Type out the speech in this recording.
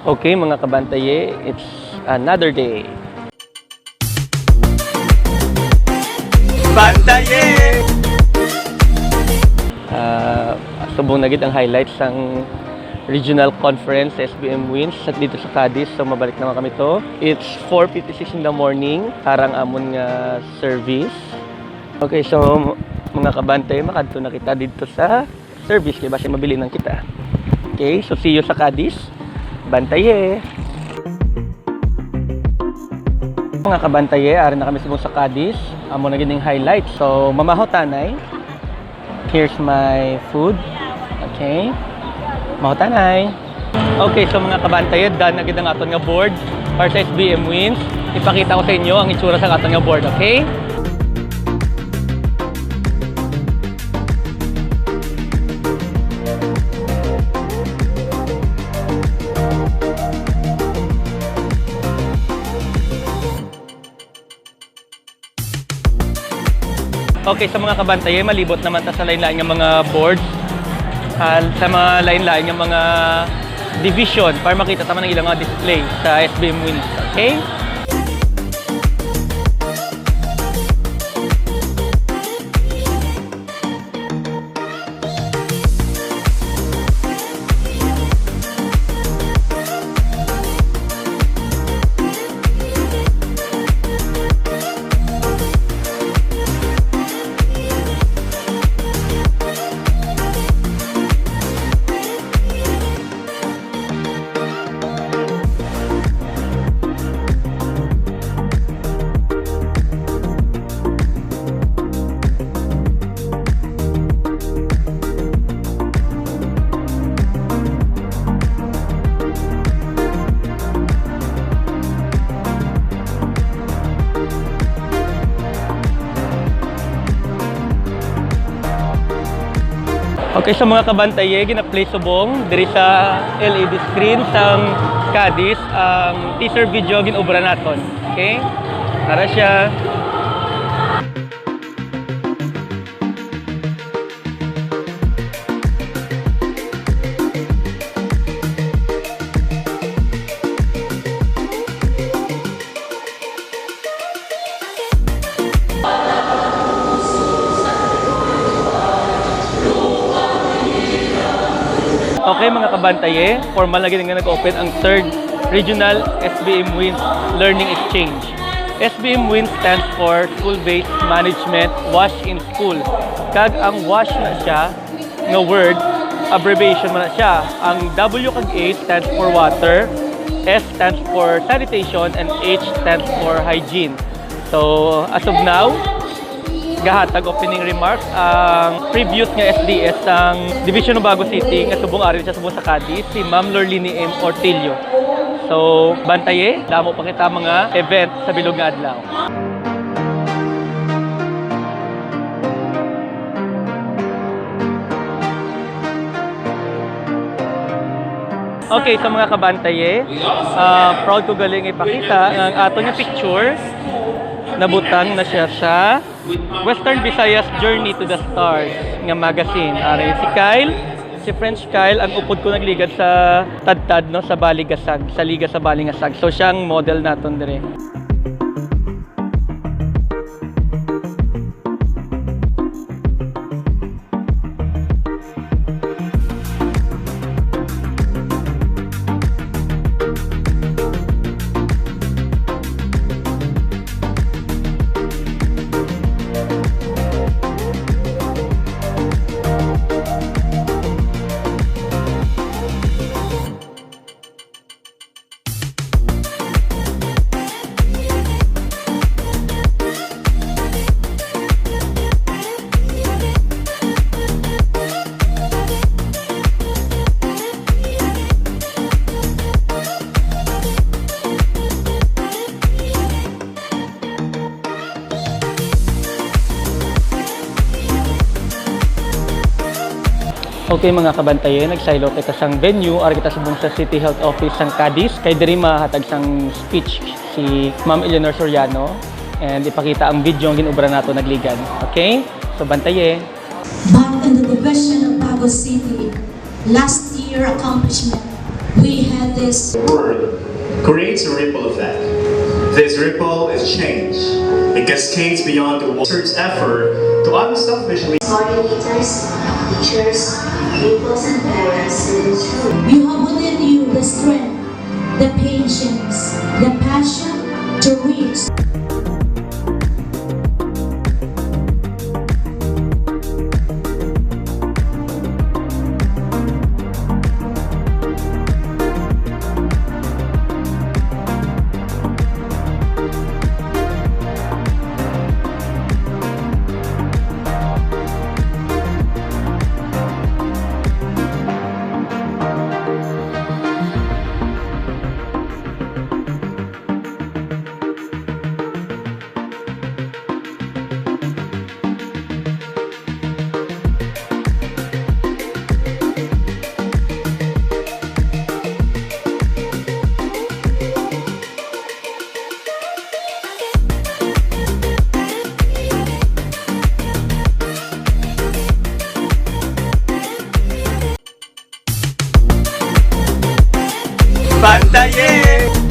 Okay mga kabantaye, it's another day. BantaYeah! Subong na gid ang highlights ng regional conference SBM-Wins at dito sa Cadiz. So mabalik naman kami to. It's 4:56 in the morning, harang amon nga service. Okay, so mga kabantay, makadto na kita dito sa service kay base mabili nang kita. Okay, so see you sa Cadiz. BantaYeah! Mga kabantaye, ari na kami sa Cadiz. Amo na gining highlight. So, mamahaw tanay. Here's my food. Okay. Mamahaw tanay. Okay, so mga kabantaye, done na gid ang aton nga board para sa SBM-Wins. Ipakita ko sa inyo ang itsura sa aton nga board, okay? Okay, sa mga kabantaye, malibot naman ta sa lain-lain ng mga boards, sa mga lain-lain ng mga division para makita taman ng ilang mga display sa SBM-Wins. Okay? Okay, sa mga kabantaye, gina-play subong diri sa LED screen sa Cadiz ang teaser video ginobra naton. Okay? Para siya. Okay mga kabantaye, formal na ginang nag-open ang 3rd Regional SBM-Wins Learning Exchange. SBM-Wins stands for School-Based Management Wash in School. Kag ang wash na siya, nga word, abbreviation man na siya. Ang W kag A stands for water, S stands for sanitation, and H stands for hygiene. So, as of now, gahatag opening remarks ang previous nga SDS ang Division of Bago City nga subong ari siya subong sa Cadiz, si Ma'am Lorlini M. Ortilio. So, BantaYeah, damo pa kita mga event sa bilog nga adlaw. Okay, sa mga kabantaye, proud ko galing ipakita ang ato nga picture. Nabutang na siya sa Western Visayas Journey to the Stars nga magazine. Ari si Kyle, si French Kyle, ang upod ko nagligad sa Tadtad no, sa Baligasag, sa Liga sa Baligasag. So siyang model naton dire. Okay mga kabantaye, nagsaylo kita sang venue ar kita subong sa City Health Office sang Cadiz kay diri mahatag sang speech si Ma'am Eleanor Soriano and ipakita ang video ang ginubra nato nagligan. Okay? So BantaYeah. But in the division of Bago City, last year accomplishment, we had this word creates a ripple effect. This ripple is change. It cascades beyond the world's effort to unselfishly. Coordinators, teachers, pupils, and parents in this room. you have within you the strength, the patience, the passion to reach. BantaYeah!